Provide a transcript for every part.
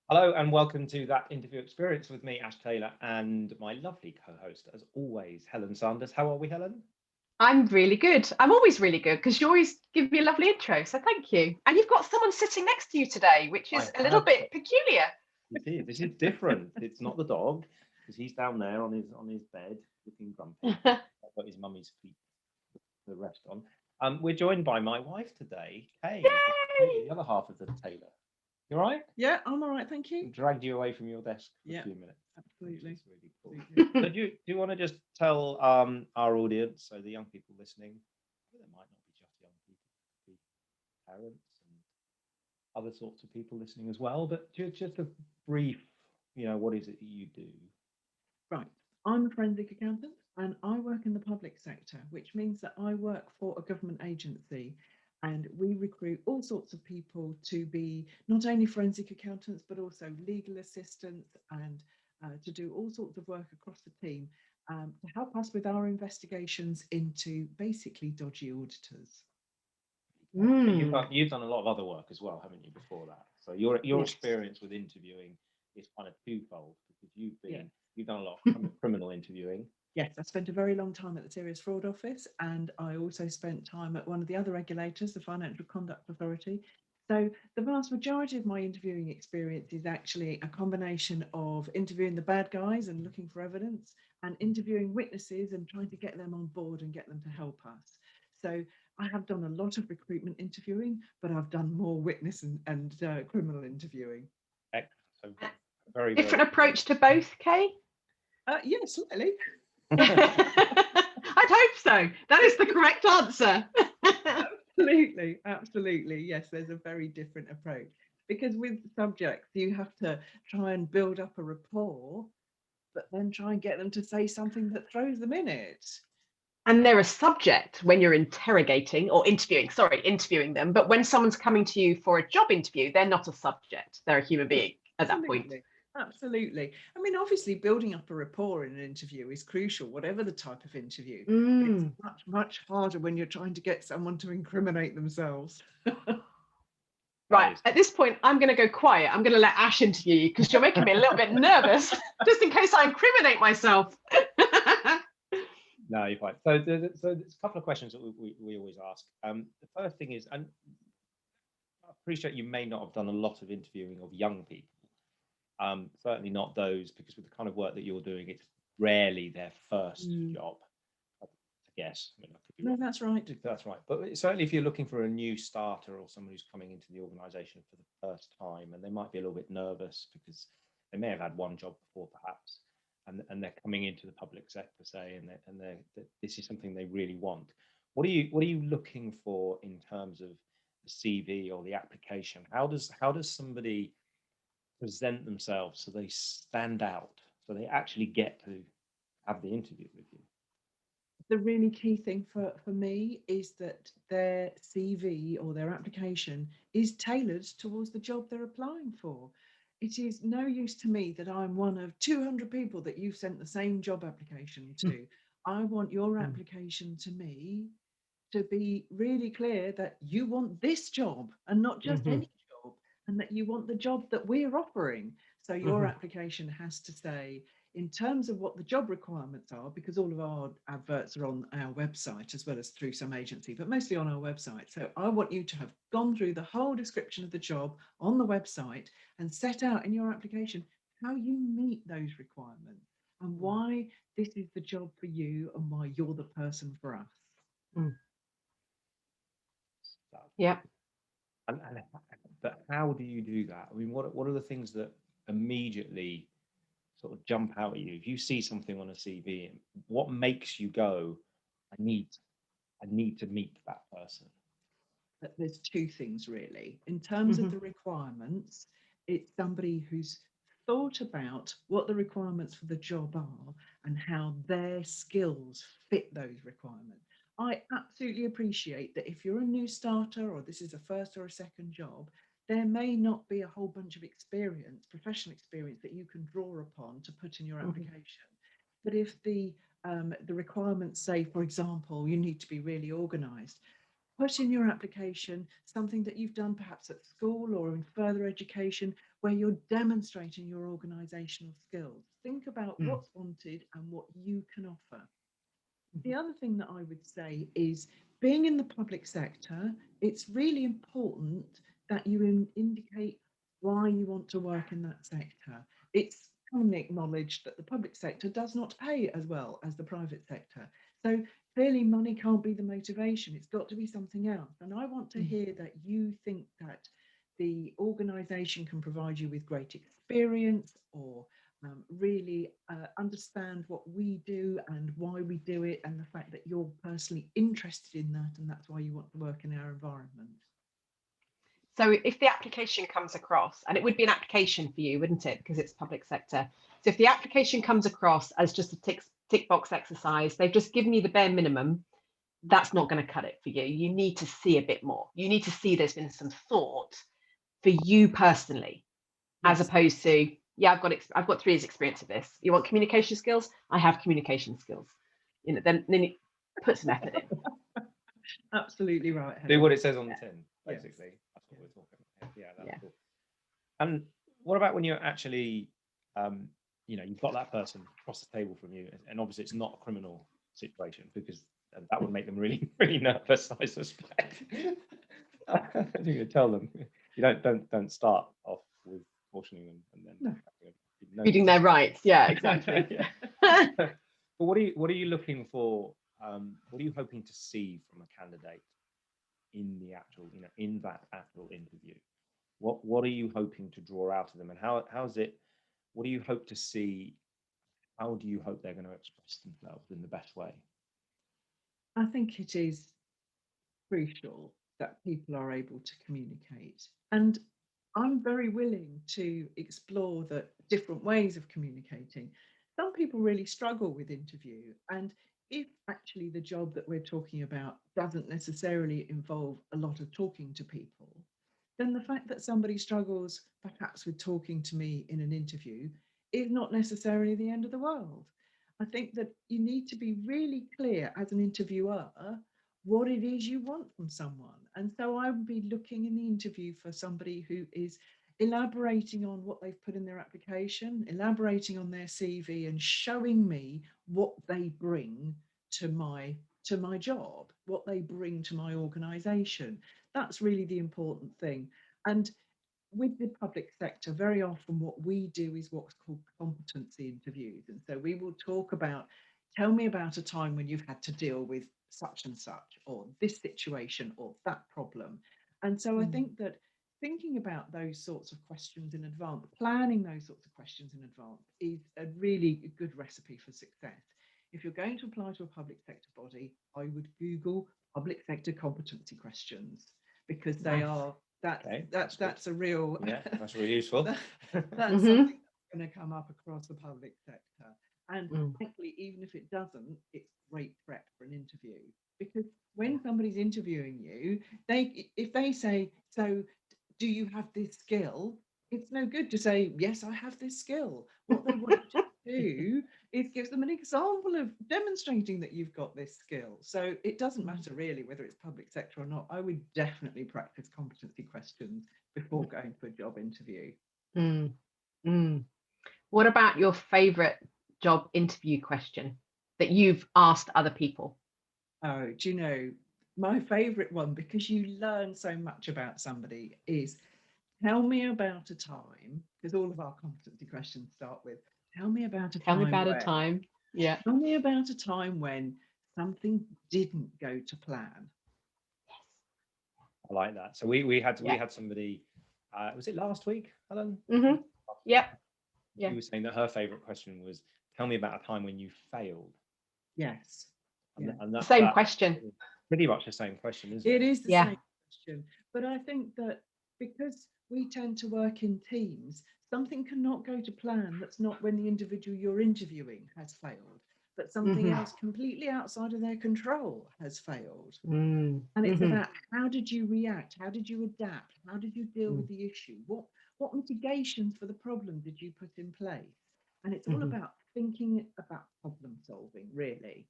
Hello and welcome to that interview experience with me, Ash Taylor, and my lovely co-host, as always, Helen Sanders. How are we, Helen? I'm really good. I'm always really good because you always give me a lovely intro. So thank you. And you've got someone sitting next to you today, which I is a little have. bit peculiar. It is. This is different. It's not the dog because he's down there on his bed looking grumpy. I've got his mummy's feet to rest on. We're joined by my wife today, Kay, the Yay! other half of the Taylor. You all right? Yeah, I'm all right, thank you. Dragged you away from your desk for a Yeah, few minutes, which absolutely. is really cool. Absolutely. So do you want to just tell our audience, so the young people listening, there might not be just young people, it could be parents and other sorts of people listening as well, but just a brief, what is it that you do? Right. I'm a forensic accountant and I work in the public sector, which means that I work for a government agency and we recruit all sorts of people to be not only forensic accountants, but also legal assistants and to do all sorts of work across the team to help us with our investigations into basically dodgy auditors. But Mm, you've done a lot of other work as well, haven't you, before that? So your yes. experience with interviewing is kind of twofold because Yeah. you've done a lot of criminal interviewing. Yes, I spent a very long time at the Serious Fraud Office, and I also spent time at one of the other regulators, the Financial Conduct Authority. So the vast majority of my interviewing experience is actually a combination of interviewing the bad guys and looking for evidence, and interviewing witnesses and trying to get them on board and get them to help us. So I have done a lot of recruitment interviewing, but I've done more witness and criminal interviewing. So very, very Different approach to both, Kay? Yes, slightly. I'd hope so. That is the correct answer. Absolutely, absolutely. Yes, there's a very different approach because with subjects, you have to try and build up a rapport, but then try and get them to say something that throws them in it. And they're a subject when you're interrogating or interviewing them. But when someone's coming to you for a job interview, they're not a subject. They're a human being at that point. Absolutely. Absolutely. I mean, obviously, building up a rapport in an interview is crucial, whatever the type of interview. But it's Mm. much, much harder when you're trying to get someone to incriminate themselves. that Right. is. At this point, I'm going to go quiet. I'm going to let Ash interview you because you're making me a little bit nervous, just in case I incriminate myself. No, you're fine. So there's a couple of questions that we always ask. The first thing is, and I appreciate you may not have done a lot of interviewing of young people. Certainly not those, because with the kind of work that you're doing, it's rarely their first Mm. job. I guess. I mean, I could be No, wrong. that's right. That's right. But certainly, if you're looking for a new starter or someone who's coming into the organisation for the first time, and they might be a little bit nervous because they may have had one job before, perhaps, and they're coming into the public sector, say, this is something they really want. What are you looking for in terms of the CV or the application? How does somebody present themselves so they stand out, so they actually get to have the interview with you? The really key thing for me is that their CV or their application is tailored towards the job they're applying for. It is no use to me that I'm one of 200 people that you've sent the same job application to. I want your application to me to be really clear that you want this job and not just Mhm, any job, and that you want the job that we're offering. So your mhm. application has to say, in terms of what the job requirements are, because all of our adverts are on our website as well as through some agency, but mostly on our website. So I want you to have gone through the whole description of the job on the website and set out in your application how you meet those requirements and why this is the job for you and why you're the person for us. Mm. So, Yeah. and but how do you do that? I mean, what are the things that immediately sort of jump out at you if you see something on a CV? What makes you go, I need I need to meet that person? But there's two things really. In terms of Mhm, the requirements, it's somebody who's thought about what the requirements for the job are and how their skills fit those requirements. I absolutely appreciate that if you're a new starter or this is a first or a second job, there may not be a whole bunch of experience, professional experience that you can draw upon to put in your mhm, application. But if the requirements say, for example, you need to be really organized, put in your application something that you've done perhaps at school or in further education where you're demonstrating your organisational skills. Think about what's wanted and what you can offer. The other thing that I would say is, being in the public sector, it's really important that you indicate why you want to work in that sector. It's commonly acknowledged that the public sector does not pay as well as the private sector. So clearly money can't be the motivation. It's got to be something else. And I want to hear that you think that the organisation can provide you with great experience, or really understand what we do and why we do it, and the fact that you're personally interested in that, and that's why you want to work in our environment. So if the application comes across, and it would be an application for you, wouldn't it? Because it's public sector. So if the application comes across as just a tick box exercise, they've just given you the bare minimum, that's not going to cut it for you. You need to see a bit more. You need to see there's been some thought for you personally, as opposed to, yeah, I've got 3 years experience of this. You want communication skills? I have communication skills. You know, then you put some effort in. Absolutely right, Helen. Do what it says on the tin, basically. Yes. That's what we're talking about. Yeah, that's cool. And what about when you're actually, you know, you've got that person across the table from you, and obviously it's not a criminal situation, because that would make them really, really nervous, I suspect. You could tell them, you don't start off with cautioning them and then reading their rights. Yeah, exactly. But what are you looking for? What are you hoping to see from a candidate in the actual, you know, in that actual interview? What are you hoping to draw out of them, and how's it? What do you hope to see? How do you hope they're going to express themselves in the best way? I think it is crucial that people are able to communicate, and I'm very willing to explore the different ways of communicating. Some people really struggle with interview, and if actually the job that we're talking about doesn't necessarily involve a lot of talking to people, then the fact that somebody struggles perhaps with talking to me in an interview is not necessarily the end of the world. I think that you need to be really clear as an interviewer what it is you want from someone. And so I would be looking in the interview for somebody who is elaborating on what they've put in their application, elaborating on their CV, and showing me what they bring to my job, what they bring to my organisation. That's really the important thing. And with the public sector, very often what we do is what's called competency interviews. And so we will talk about, tell me about a time when you've had to deal with such and such, or this situation, or that problem. And so I think that thinking about those sorts of questions in advance, planning those sorts of questions in advance, is a really good recipe for success. If you're going to apply to a public sector body, I would Google public sector competency questions, because they are that's a real that's really useful. That's something that's going to come up across the public sector. And frankly, even if it doesn't, it's great prep for an interview, because when somebody's interviewing you, if they say, so do you have this skill? It's no good to say, yes, I have this skill. What they want to do is give them an example of demonstrating that you've got this skill. So it doesn't matter really whether it's public sector or not. I would definitely practice competency questions before going to a job interview. What about your favourite job interview question that you've asked other people? Oh, do you know, my favourite one, because you learn so much about somebody, is tell me about a time, because all of our competency questions start with, tell me about a time. Yeah. Tell me about a time when something didn't go to plan. Yes. I like that. So we had somebody, was it last week, Helen? Yeah. She was saying that her favourite question was, tell me about a time when you failed. Yes. And that, same question. Pretty much the same question, isn't it? It is the same question. But I think that because we tend to work in teams, something cannot go to plan that's not when the individual you're interviewing has failed, but something else completely outside of their control has failed. And it's about, how did you react? How did you adapt? How did you deal with the issue? What mitigations for the problem did you put in place? And it's all about thinking about problem solving, really,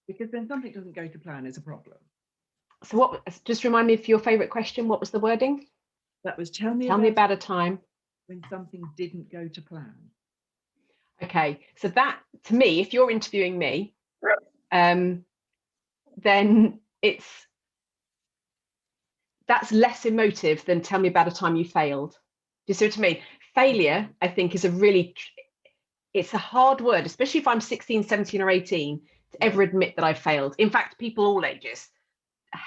because then something doesn't go to plan is a problem. So what, just remind me of your favorite question. What was the wording? That was tell me Tell me about a time. when something didn't go to plan. Okay, so that, to me, if you're interviewing me, then that's less emotive than tell me about a time you failed. Do you see what I mean? Failure, I think, is it's a hard word, especially if I'm 16, 17 or 18, to ever admit that I failed. In fact, people all ages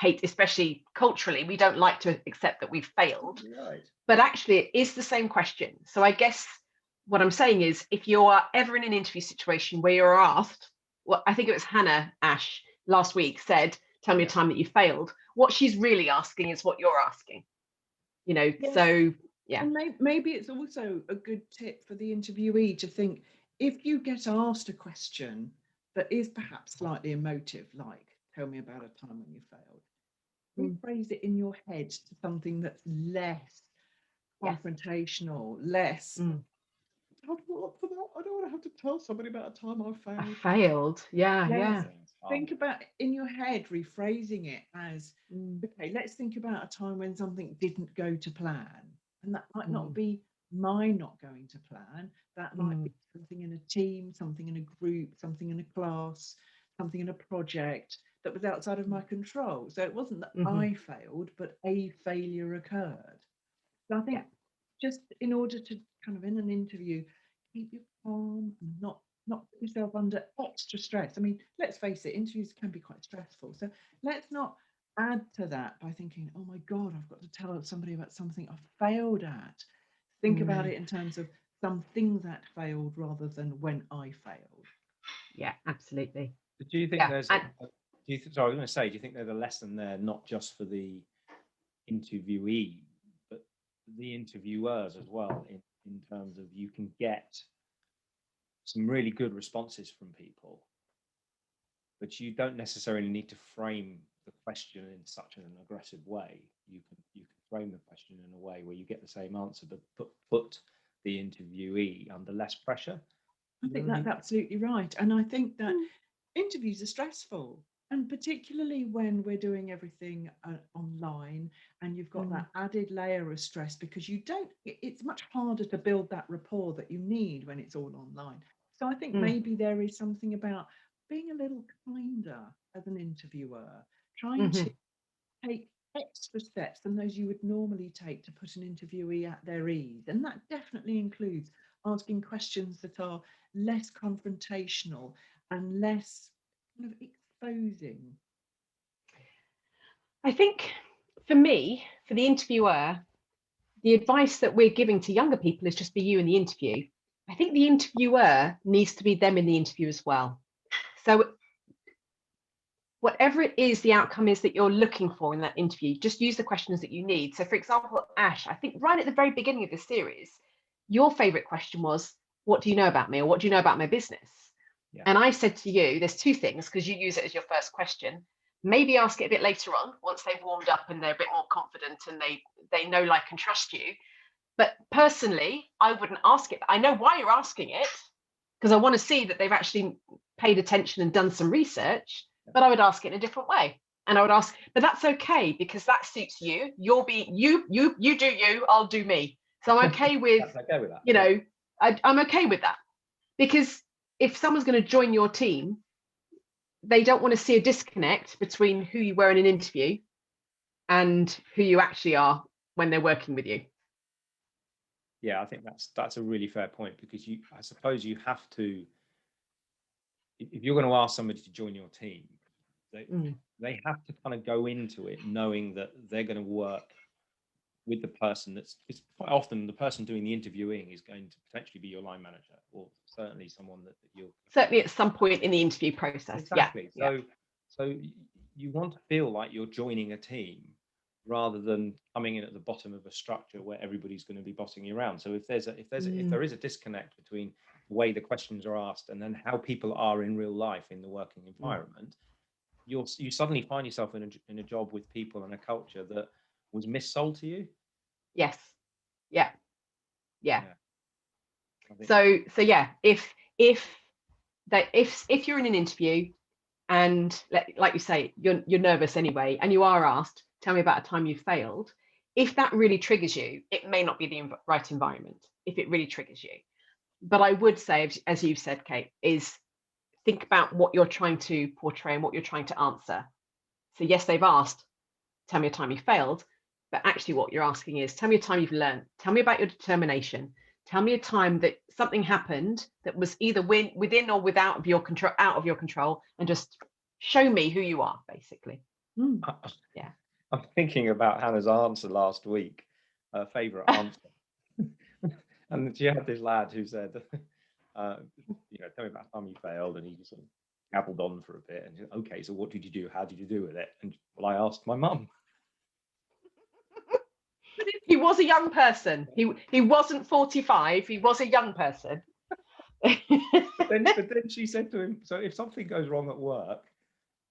hate, especially culturally, we don't like to accept that we've failed. Right. But actually, it is the same question. So I guess what I'm saying is, if you are ever in an interview situation where you're asked, well, I think it was Hannah Ash last week said, tell me a time that you failed. What she's really asking is what you're asking, Yes. so yeah. And maybe it's also a good tip for the interviewee to think, if you get asked a question that is perhaps slightly emotive, like tell me about a time when you failed, rephrase it in your head to something that's less confrontational, less I don't want to have to tell somebody about a time I failed. Yeah. Think about in your head, rephrasing it as, okay, let's think about a time when something didn't go to plan. And that might not be my not going to plan. That might be something in a team, something in a group, something in a class, something in a project that was outside of my control. So it wasn't that I failed, but a failure occurred. So I think just in order to kind of in an interview, keep you calm and not put yourself under extra stress. I mean, let's face it, interviews can be quite stressful. So let's not add to that by thinking, oh my God, I've got to tell somebody about something I failed at. Think about it in terms of something that failed rather than when I failed. Yeah, absolutely. But do you think there's sorry, I was going to say, do you think there's a lesson there, not just for the interviewee, but the interviewers as well, in terms of you can get some really good responses from people, but you don't necessarily need to frame the question in such an aggressive way. You can frame the question in a way where you get the same answer, but put the interviewee under less pressure. I think that's absolutely right. And I think that interviews are stressful. And particularly when we're doing everything online and you've got that added layer of stress, because it's much harder to build that rapport that you need when it's all online. So I think maybe there is something about being a little kinder as an interviewer, trying to take extra steps than those you would normally take to put an interviewee at their ease. And that definitely includes asking questions that are less confrontational and less kind of exposing. I think for me, for the interviewer, the advice that we're giving to younger people is just be you in the interview. I think the interviewer needs to be them in the interview as well. So whatever it is the outcome is that you're looking for in that interview, just use the questions that you need. So for example, Ash, I think right at the very beginning of the series, your favorite question was, what do you know about me, or what do you know about my business? And I said to you, there's two things, because you use it as your first question. Maybe ask it a bit later on, once they've warmed up and they're a bit more confident and they know, like, and trust you. But personally, I wouldn't ask it. I know why you're asking it, because I want to see that they've actually paid attention and done some research, but I would ask it in a different way. And I would ask, but that's okay, because that suits you. You'll be you do you, I'll do me. So I'm okay with, okay with that. I'm okay with that, because if someone's going to join your team, they don't want to see a disconnect between who you were in an interview and who you actually are when they're working with you. Yeah, I think that's a really fair point, because I suppose you have to, if you're going to ask somebody to join your team, they have to kind of go into it knowing that they're going to work with the person because quite often the person doing the interviewing is going to potentially be your line manager, or certainly someone that you're certainly at some point in the interview process. Exactly. So you want to feel like you're joining a team rather than coming in at the bottom of a structure where everybody's going to be bossing you around. So if there is a disconnect between the way the questions are asked and then how people are in real life in the working environment, you suddenly find yourself in a job with people and a culture that was missold to you. Yes. Yeah. So yeah, if you're in an interview, and like you say, you're nervous anyway, and you are asked, tell me about a time you failed. If that really triggers you, it may not be the right environment if it really triggers you. But I would say, as you've said, Kate, is think about what you're trying to portray and what you're trying to answer. So yes, they've asked, tell me a time you failed, but actually what you're asking is, tell me a time you've learned, tell me about your determination, tell me a time that something happened that was either within or without of your control, out of your control, and just show me who you are, basically. Yeah. I'm thinking about Hannah's answer last week, her favourite answer. And she had this lad who said, tell me about the time you failed, and he just sort of gabbled on for a bit. And she said, okay, so what did you do? How did you do with it? And well, I asked my mum. He was a young person. He wasn't 45. He was a young person. But then she said to him, so if something goes wrong at work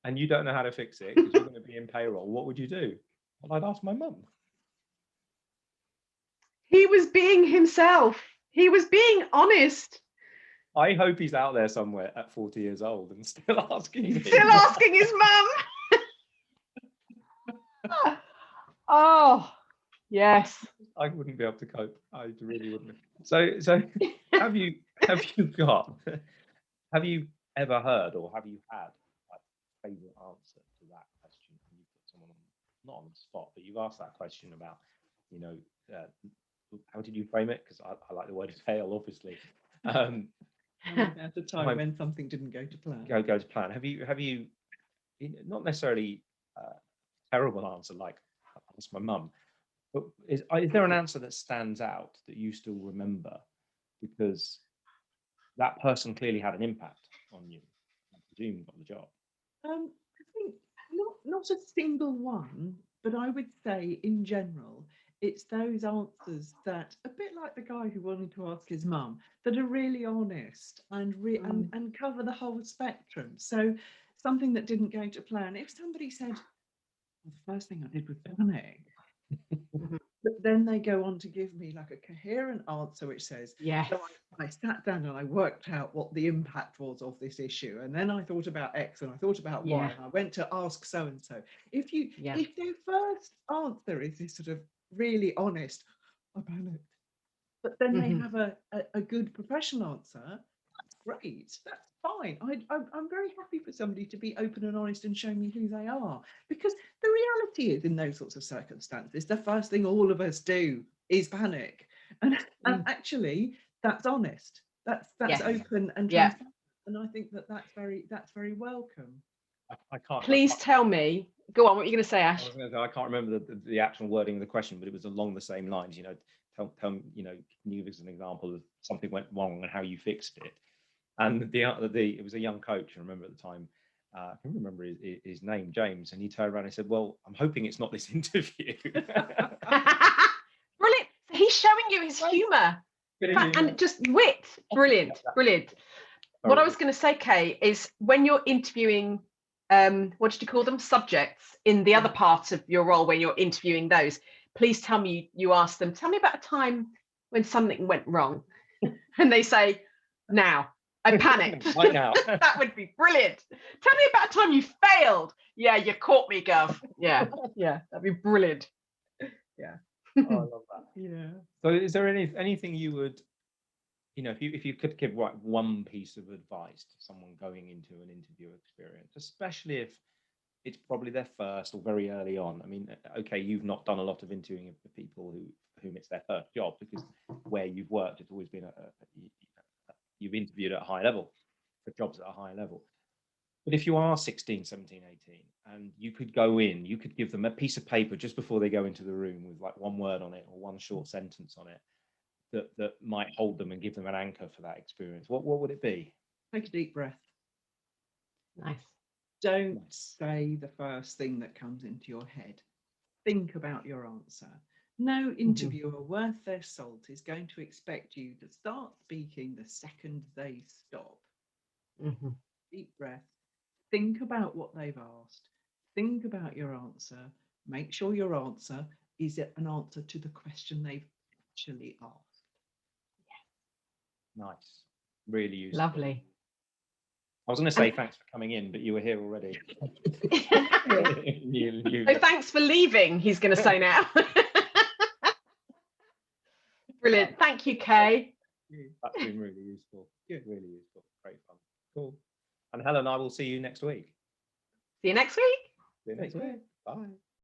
and you don't know how to fix it because you're going to be in payroll, what would you do? Well, I'd ask my mum. He was being himself. He was being honest. I hope he's out there somewhere at 40 years old and still asking his mum. Oh, yes. I wouldn't be able to cope. I really wouldn't. So have you ever heard, or have you had like a favourite answer to that question? And you put someone not on the spot, but you've asked that question about, how did you frame it? Because I like the word fail, obviously. At a time when something didn't go to plan. Go to plan. Have you not necessarily terrible answer like ask my mum, but is there an answer that stands out that you still remember because that person clearly had an impact on you? I presume you got the job. I think not a single one, but I would say in general, it's those answers that, a bit like the guy who wanted to ask his mum, that are really honest and and cover the whole spectrum. So something that didn't go to plan. If somebody said, well, the first thing I did was panic, but then they go on to give me like a coherent answer which says, yes, so I sat down and I worked out what the impact was of this issue, and then I thought about X and I thought about Y, and I went to ask so and so. If their first answer is this sort of really honest, I panicked, but then they have a good professional answer, that's great, that's fine. I'm very happy for somebody to be open and honest and show me who they are, because the reality is, in those sorts of circumstances, the first thing all of us do is panic, and actually that's honest, that's open and transparent, and I think that's very welcome. I can't. Please tell me. Go on. What are you going to say, Ash? I can't remember the actual wording of the question, but it was along the same lines. Tell me. Can you give us an example of something went wrong and how you fixed it? And it was a young coach. I remember at the time. I can remember his name, James, and he turned around and said, "Well, I'm hoping it's not this interview." Brilliant. So he's showing you his humour and just wit. Brilliant. What I was going to say, Kay, is when you're interviewing, what did you call them? Subjects in the other part of your role when you're interviewing those, please tell me, you ask them, tell me about a time when something went wrong. And they say, now, I panicked. Right now. That would be brilliant. Tell me about a time you failed. Yeah, you caught me, Gov. Yeah, that'd be brilliant. Yeah. Oh, I love that. Yeah. So is there anything you would, if you could give one piece of advice to someone going into an interview experience, especially if it's probably their first or very early on? I mean, okay, you've not done a lot of interviewing for people whom it's their first job, because where you've worked, it's always been you've interviewed at a high level for jobs at a high level. But if you are 16, 17, 18, and you could go in, you could give them a piece of paper just before they go into the room with like one word on it or one short sentence on it that might hold them and give them an anchor for that experience, what would it be? Take a deep breath. Nice. Don't say the first thing that comes into your head. Think about your answer. No interviewer worth their salt is going to expect you to start speaking the second they stop. Deep breath. Think about what they've asked. Think about your answer. Make sure your answer is an answer to the question they've actually asked. Nice. Really useful. Lovely. I was going to say thanks for coming in, but you were here already. So thanks for leaving, he's going to say now. Brilliant. Thank you, Kay. That's been really useful. Really useful. Great fun. Cool. And Helen, I will see you next week. See you next week. See you next week. Bye.